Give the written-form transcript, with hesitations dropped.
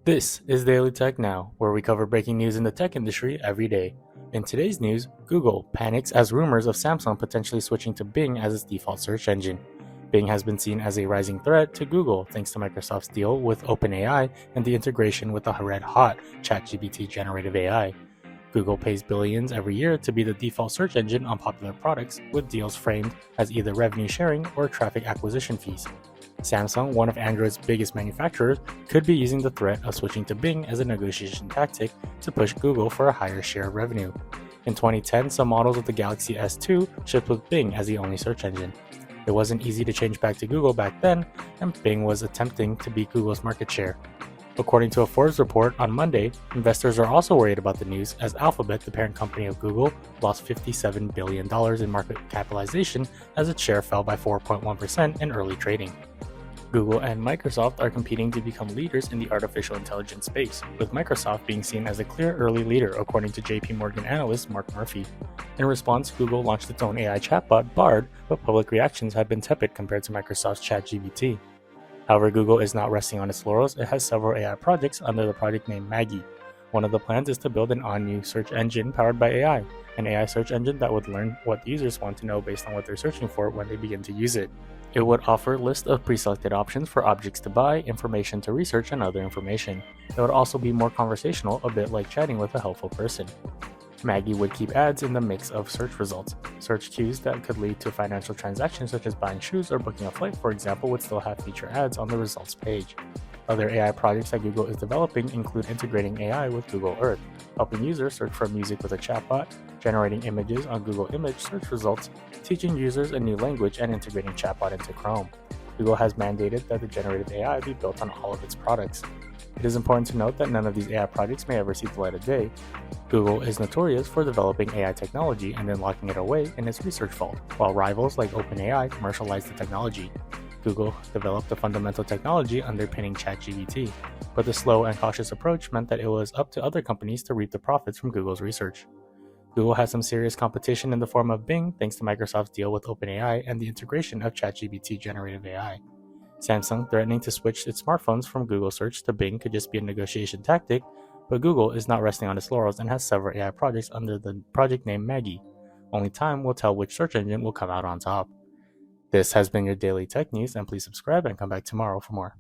This is Daily Tech Now, where we cover breaking news in the tech industry every day. In today's news, Google panics as rumors of Samsung potentially switching to Bing as its default search engine. Bing has been seen as a rising threat to Google thanks to Microsoft's deal with OpenAI and the integration with the red-hot ChatGPT generative AI. Google pays billions every year to be the default search engine on popular products, with deals framed as either revenue sharing or traffic acquisition fees. Samsung, one of Android's biggest manufacturers, could be using the threat of switching to Bing as a negotiation tactic to push Google for a higher share of revenue. In 2010, some models of the Galaxy S2 shipped with Bing as the only search engine. It wasn't easy to change back to Google back then, and Bing was attempting to beat Google's market share. According to a Forbes report on Monday, investors are also worried about the news as Alphabet, the parent company of Google, lost $57 billion in market capitalization as its share fell by 4.1% in early trading. Google and Microsoft are competing to become leaders in the artificial intelligence space, with Microsoft being seen as a clear early leader according to JP Morgan analyst Mark Murphy. In response, Google launched its own AI chatbot, Bard, but public reactions have been tepid compared to Microsoft's ChatGPT. However, Google is not resting on its laurels. It has several AI projects under the project name Magi. One of the plans is to build an all-new search engine powered by AI, an AI search engine that would learn what users want to know based on what they're searching for when they begin to use it. It would offer a list of pre-selected options for objects to buy, information to research, and other information. It would also be more conversational, a bit like chatting with a helpful person. Maggie would keep ads in the mix of search results. Search cues that could lead to financial transactions such as buying shoes or booking a flight, for example, would still have feature ads on the results page. Other AI projects that Google is developing include integrating AI with Google Earth, helping users search for music with a chatbot, generating images on Google Image search results, teaching users a new language, and integrating chatbot into Chrome. Google has mandated that the generative AI be built on all of its products. It is important to note that none of these AI projects may ever see the light of day. Google is notorious for developing AI technology and then locking it away in its research vault, while rivals like OpenAI commercialize the technology. Google developed the fundamental technology underpinning ChatGPT, but the slow and cautious approach meant that it was up to other companies to reap the profits from Google's research. Google has some serious competition in the form of Bing thanks to Microsoft's deal with OpenAI and the integration of ChatGPT generative AI. Samsung threatening to switch its smartphones from Google Search to Bing could just be a negotiation tactic, but Google is not resting on its laurels and has several AI projects under the project name Magi. Only time will tell which search engine will come out on top. This has been your daily tech news, and please subscribe and come back tomorrow for more.